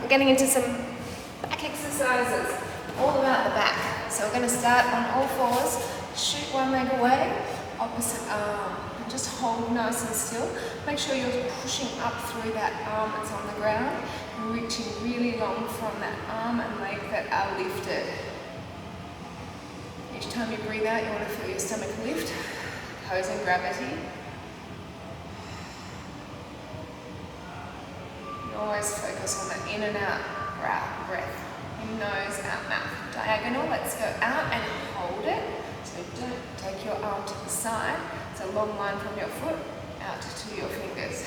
we're getting into some back exercises, all about the back. So we're going to start on all fours, shoot one leg away, opposite arm, and just hold nice and still. Make sure you're pushing up through that arm that's on the ground, and reaching really long from that arm and leg that are lifted. Each time you breathe out, you want to feel your stomach lift, opposing gravity. You always focus on the in and out breath. In, nose, out, mouth. Diagonal, let's go out and hold it. So don't take your arm to the side. It's a long line from your foot out to your fingers.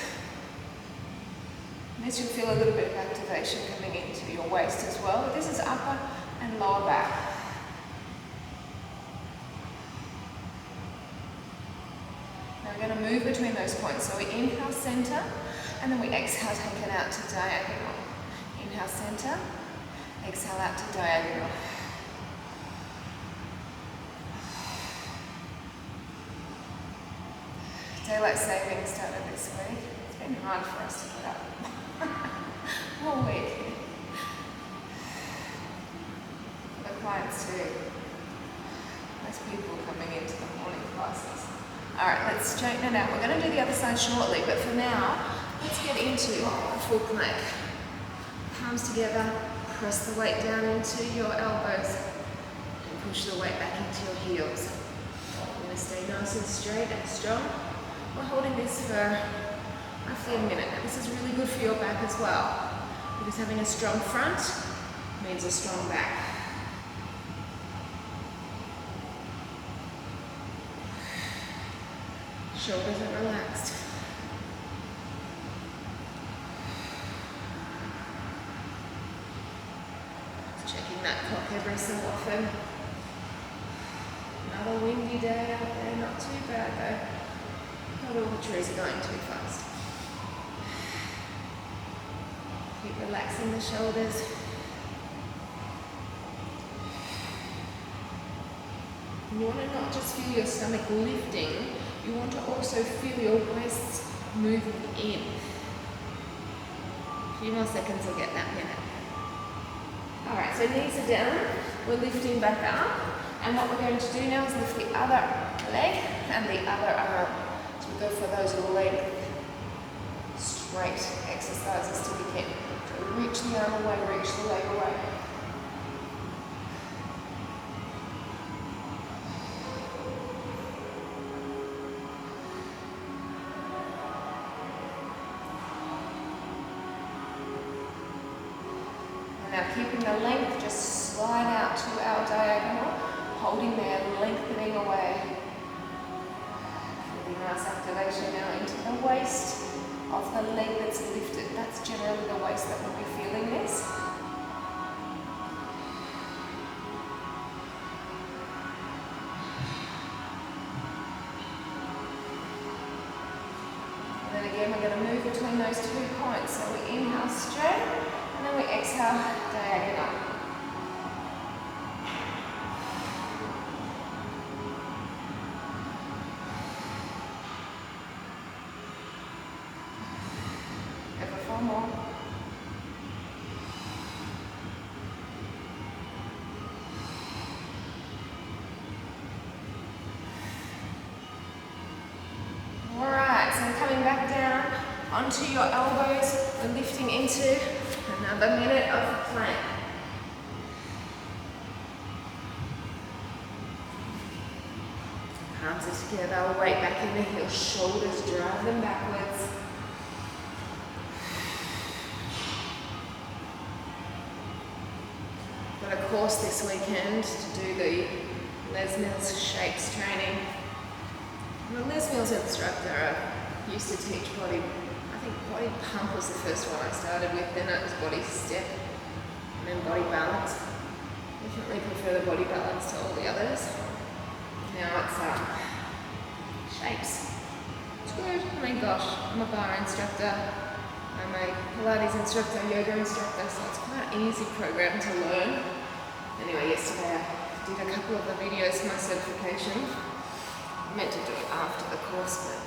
And this you'll feel a little bit of activation coming into your waist as well. This is upper and lower back. Now we're going to move between those points. So we inhale center, and then we exhale, take it out to diagonal. Inhale center, exhale out to diagonal. Daylight saving started this week. It's been hard for us to get up all week. For the clients too. Most people coming into the morning classes. Alright, let's straighten it out. We're going to do the other side shortly, but for now, let's get into a full plank. Palms together, press the weight down into your elbows, and push the weight back into your heels. You're going to stay nice and straight and strong. We're holding this for roughly a minute. Now this is really good for your back as well, because having a strong front means a strong back. Shoulders are relaxed. Just checking that clock every so often. Another windy day out there, not too bad though. Not all the trees are going too fast. Keep relaxing the shoulders. You want to not just feel your stomach lifting, you want to also feel your waist moving in. A few more seconds will get that minute. Alright, so knees are down, we're lifting back up, and what we're going to do now is lift the other leg and the other arm. So we go for those leg straight exercises to begin. So reach the arm away, reach the leg away. Now keeping the length, just slide out to our diagonal, holding there, lengthening away. Really nice activation now into the waist of the leg that's lifted. That's generally the waist that will be feeling this. And then again, we're going to move between those 2 points. So we inhale straight, and then we exhale diagonal. Go for 4 more. Alright, so coming back down onto your elbows, we're lifting into another minute of plank. Arms are together, weight back in the heels, shoulders drive them backwards. Got a course this weekend to do the Les Mills shapes training. I'm a Les Mills instructor. I used to teach body. I think body pump was the first one I started with, then it was body step, and then body balance. Definitely prefer the body balance to all the others. Now it's shapes. It's good. I mean, gosh, I'm a bar instructor, I'm a Pilates instructor, yoga instructor, so it's quite an easy program to learn. Anyway, yesterday I did a couple of the videos for my certification. I meant to do it after the course, but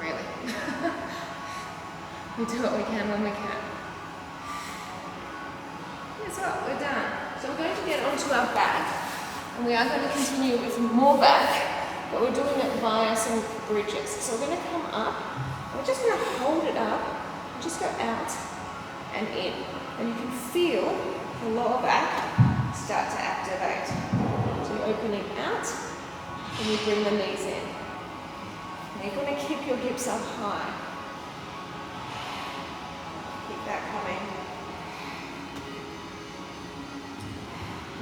really. We do what we can when we can. we're done. So we're going to get onto our back, and we are going to continue with more back, but we're doing it via some bridges. So we're going to come up, and we're just going to hold it up, and just go out and in. And you can feel the lower back start to activate. So you're opening out, and you bring the knees in. And you're going to keep your hips up high. Keep that coming.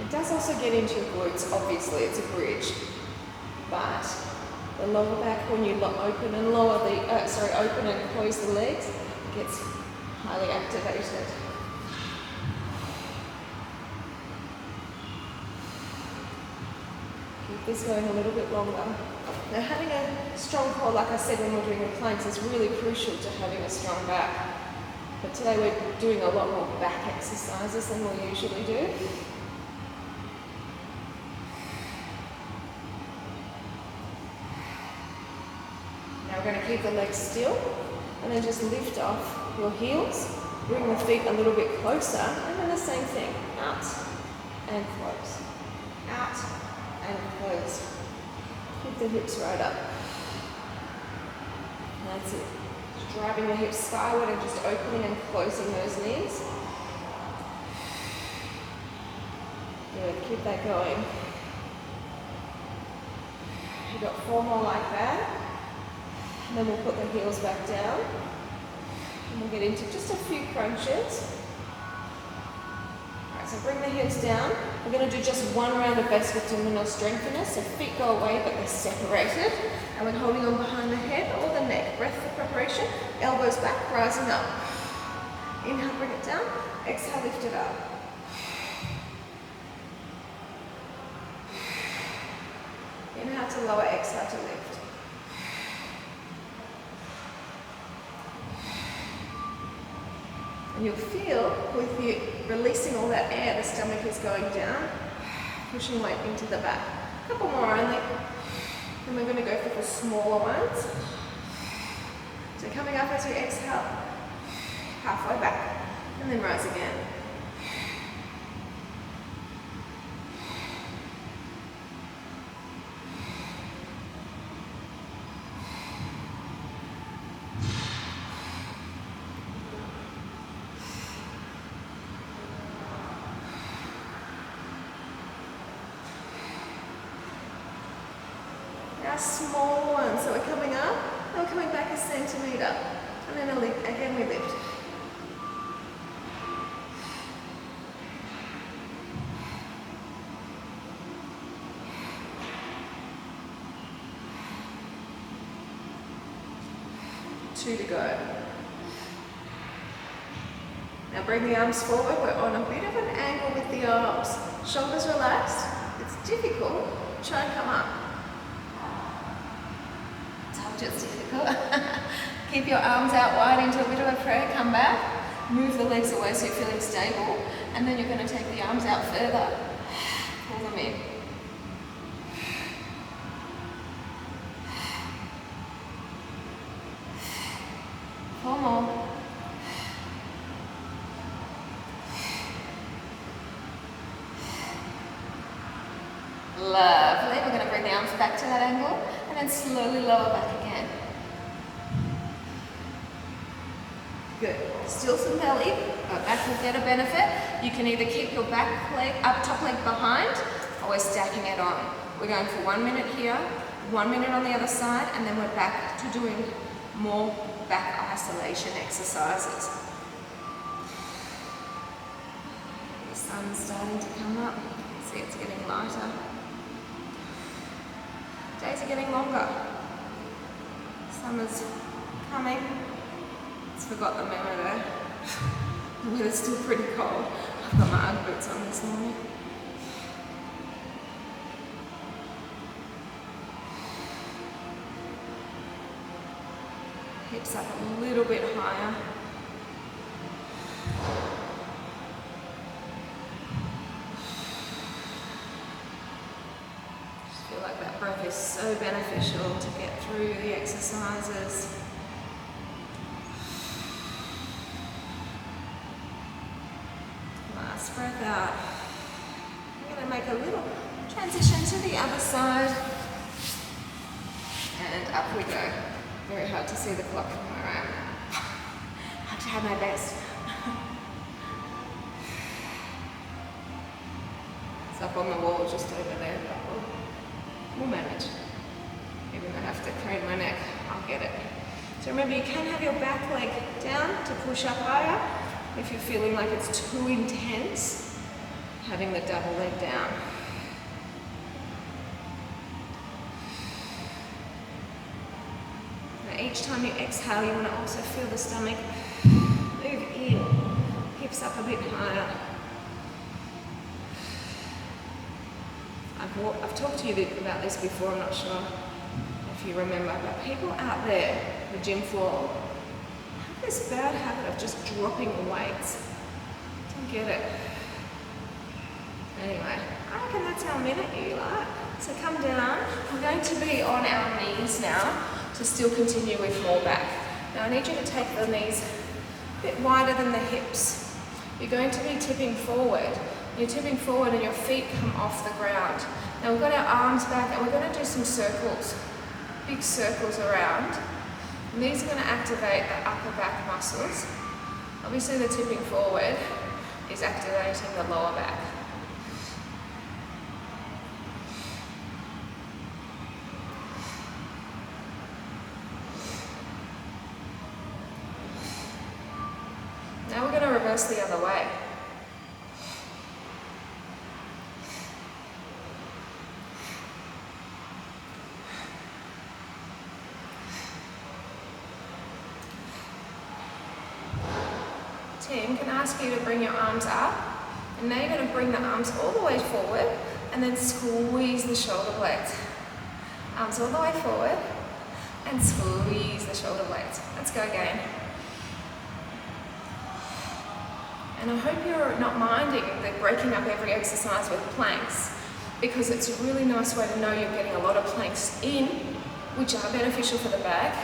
It does also get into your glutes, obviously, it's a bridge. But the lower back, when you open and lower the, open and close the legs, gets highly activated. Keep this going a little bit longer. Now, having a strong core, like I said when we're doing the planks, is really crucial to having a strong back. But today we're doing a lot more back exercises than we usually do. Now we're going to keep the legs still, and then just lift off your heels, bring the feet a little bit closer, and then the same thing, out and close, out and close. Keep the hips right up. That's it. Just driving the hips skyward and just opening and closing those knees. Good, keep that going. You've got 4 more like that. And then we'll put the heels back down. And we'll get into just a few crunches. Alright, so bring the heels down. We're going to do just 1 round of basic abdominal strengtheners. So feet go away, but they're separated. And we're holding on behind the head or the neck. Breath for preparation. Elbows back, rising up. Inhale, bring it down. Exhale, lift it up. Inhale to lower, exhale to lift. And you'll feel with you releasing all that air, the stomach is going down, pushing weight into the back. A couple more only. And we're going to go for the smaller ones. So coming up as you exhale, halfway back, and then rise again. Now small ones, so we're coming up, and we're coming back a centimetre, and then again we lift. Two to go. Now bring the arms forward, we're on a bit of an angle with the arms. Shoulders relaxed, it's difficult, try and come up. It's difficult. Keep your arms out wide into a bit of a prayer, come back, move the legs away so you're feeling stable, and then you're going to take the arms out further, pull them in. Four more. Lovely, we're going to bring the arms back to that angle, and then slowly lower back again. Good. Still some belly, but back will get a benefit. You can either keep your back leg up, top leg behind, or we're stacking it on. We're going for 1 minute here, 1 minute on the other side, and then we're back to doing more back isolation exercises. The sun's starting to come up. See, it's getting lighter. Days are getting longer. Summer's coming. It's forgot the memo there. The weather's still pretty cold. I've got my Ugg boots on this morning. Hips up a little bit higher. Like that breath is so beneficial to get through the exercises. Last Last breath out. I'm going to make a little transition to the other side. And up we go. Very hard to see the clock from where I am. I have to have my best. It's up on the wall just over there, but we'll manage. Even though I have to crane my neck, I'll get it. So remember, you can have your back leg down to push up higher. If you're feeling like it's too intense, having the double leg down. Now each time you exhale, you want to also feel the stomach move in, hips up a bit higher. I've talked to you about this before, I'm not sure if you remember, but people out there, the gym floor, have this bad habit of just dropping weights. Don't get it. Anyway, I reckon that's our minute, you like. So come down. We're going to be on our knees now to still continue with more back. Now I need you to take the knees a bit wider than the hips. You're going to be tipping forward. You're tipping forward and your feet come off the ground. Now we've got our arms back and we're going to do some circles, big circles around. And these are going to activate the upper back muscles. Obviously the tipping forward is activating the lower back. Now we're going to reverse the other way. Tim, can I ask you to bring your arms up? And now you're going to bring the arms all the way forward and then squeeze the shoulder blades. Arms all the way forward and squeeze the shoulder blades. Let's go again. And I hope you're not minding the breaking up every exercise with planks, because it's a really nice way to know you're getting a lot of planks in, which are beneficial for the back,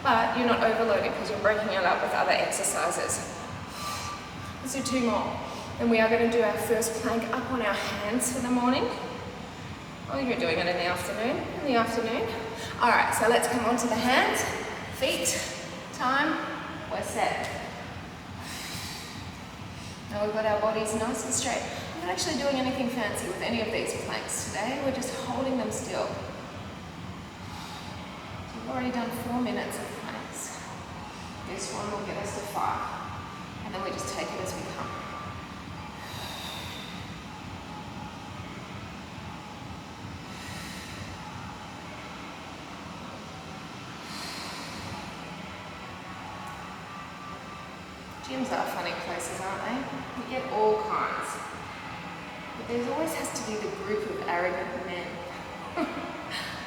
but you're not overloading because you're breaking it up with other exercises. Let's do 2 more. And we are going to do our first plank up on our hands for the morning. Or you're doing it in the afternoon. All right, so let's come onto the hands, feet, time, we're set. Now we've got our bodies nice and straight. We're not actually doing anything fancy with any of these planks today. We're just holding them still. So we've already done 4 minutes of planks. This one will get us to 5. And then we just take it as we come. Gyms are funny places, aren't they? You get all kinds. But there always has to be the group of arrogant men.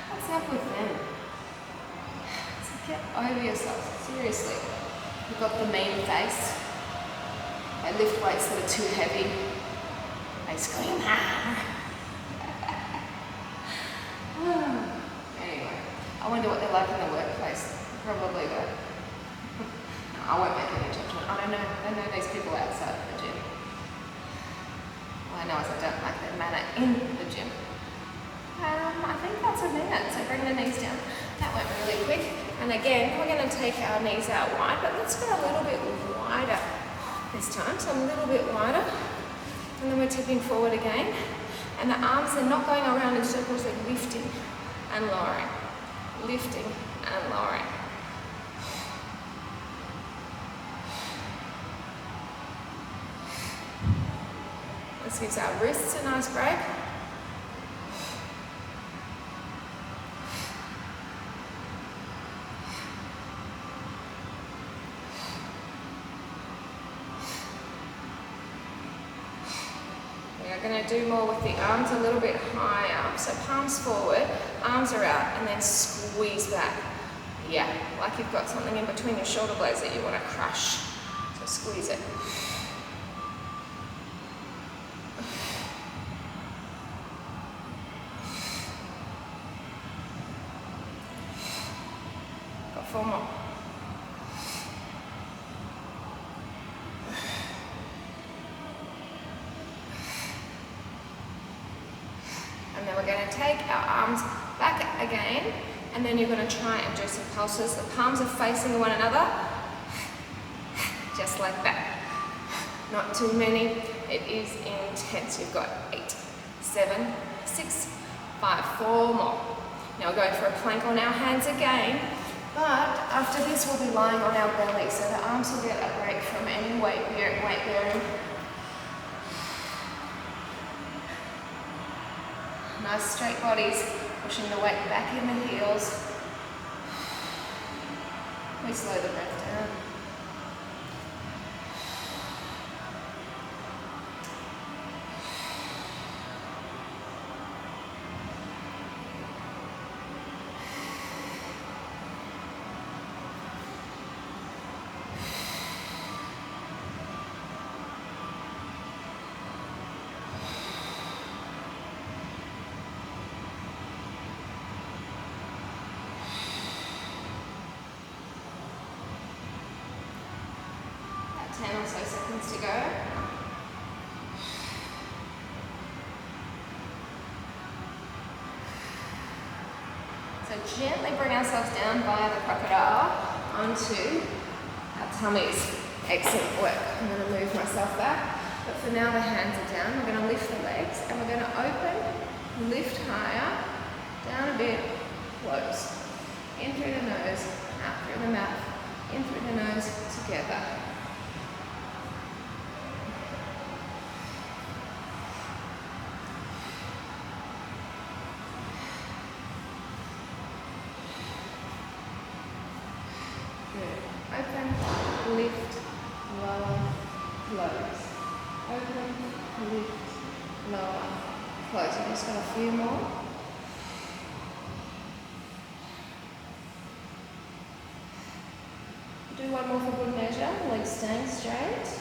What's up with them? So get over yourself, seriously. You've got the mean face. They lift weights that are too heavy. They scream, Anyway, I wonder what they're like in the workplace. Probably though. No, I won't make any judgment. I don't know these people outside the gym. All I know is I don't like their manner in the gym. I think that's a minute, so bring the knees down. That went really quick. And again, we're going to take our knees out wide, but let's go a little bit wider this time, so a little bit wider. And then we're tipping forward again. And the arms are not going around in circles, they're lifting and lowering. Lifting and lowering. This gives our wrists a nice break. We're going to do more with the arms a little bit higher. So palms forward, arms are out, and then squeeze back. Yeah, like you've got something in between your shoulder blades that you want to crush. So squeeze it. Got 4 more. we're going to take our arms back again, and then you're going to try and do some pulses. The palms are facing one another, just like that. Not too many, it is intense. You've got 8, 7, 6, 5, 4 more. Now we're going for a plank on our hands again, but after this we'll be lying on our belly, so the arms will get a break from any weight bearing. Nice straight bodies, pushing the weight back in the heels. We slow the breath down. About 10 or so seconds to go. So gently bring ourselves down via the crocodile onto our tummies. Excellent work. I'm going to move myself back, but for now the hands are down. We're going to lift the legs and we're going to open, lift higher, down a bit, close. In through the nose, out through the mouth, in through the nose, together. Good. Open, lift, lower, close. Open, lift, lower, close. I've just got a few more. Do one more for good measure, legs staying straight.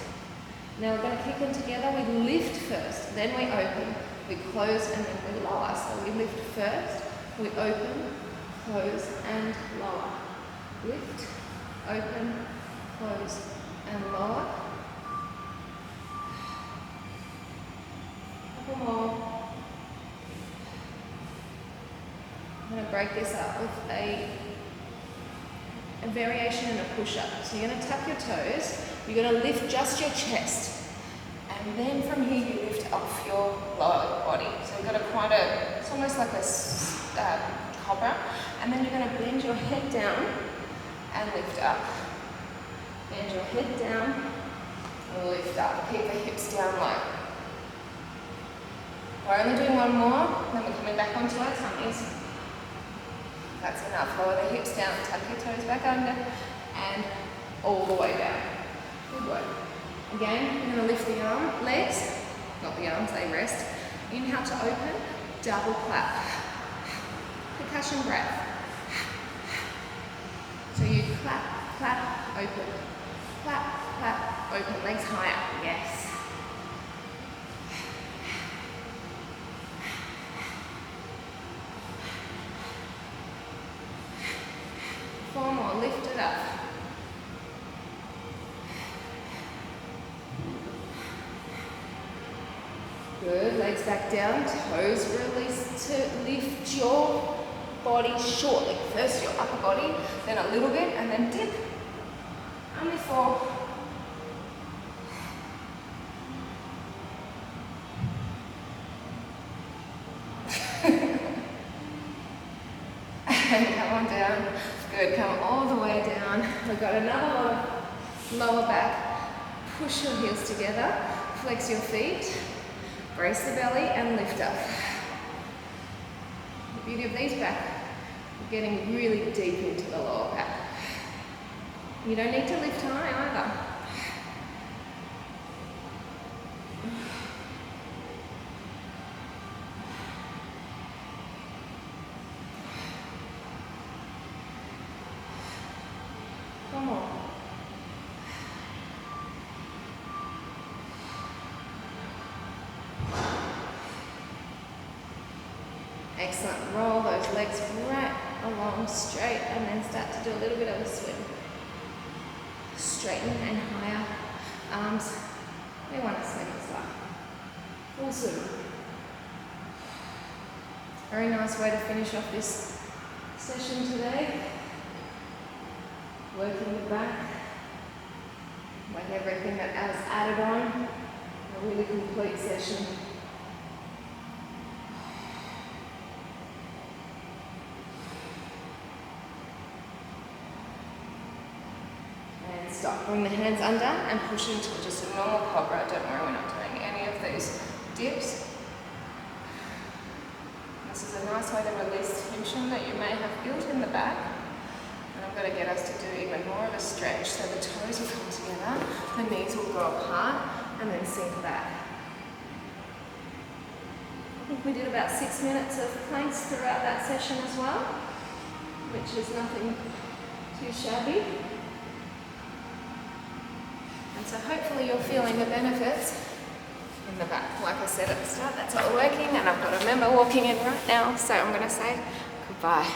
Now we're going to kick them together. We lift first, then we open, we close, and then we lower. So we lift first, we open, close, and lower. Lift, open, close, and lower. Couple more. I'm going to break this up with a variation and a push-up. So you're going to tuck your toes, you're going to lift just your chest, and then from here you lift off your lower body. So you've got it's almost like a cobra, and then you're going to bend your head down and lift up. Bend your head down and lift up. Keep the hips down low. We're only doing one more, then we're coming back onto our tummies. That's enough. Lower the hips down, tuck your toes back under, and all the way down. Good work. Again, you're going to lift the legs, not the arms, they rest. Inhale to open, double clap. Percussion breath. So you clap, clap, open. Clap, clap, open. Legs higher. Yes. 4 more, lift it up. Good, legs back down, toes release to lift your body short. Like first your upper body, then a little bit, and then dip. Only 4. And come on down. Good, come all the way down. We've got another lower back. Push your heels together, flex your feet, brace the belly and lift up. The beauty of these back, you're getting really deep into the lower back. You don't need to lift high either. Come on. Excellent. Roll those legs right along straight and then start to do a little bit of a swim. Straighten and higher. Arms. We want to swim as well. Full swim. Very nice way to finish off this session today. Working the back, like everything that was added on. A really complete session. And stop. Bring the hands under and push into just a normal Cobra. Don't worry, we're not doing any of these dips. This is a nice way to release tension that you may have built in the back. And I'm going to get us to do even more of a stretch. So the toes will come together, the knees will go apart, and then sink back. I think we did about 6 minutes of planks throughout that session as well, which is nothing too shabby. And so hopefully you're feeling the benefits in the back. Like I said at the start, that's not working, and I've got a member walking in right now, so I'm going to say goodbye.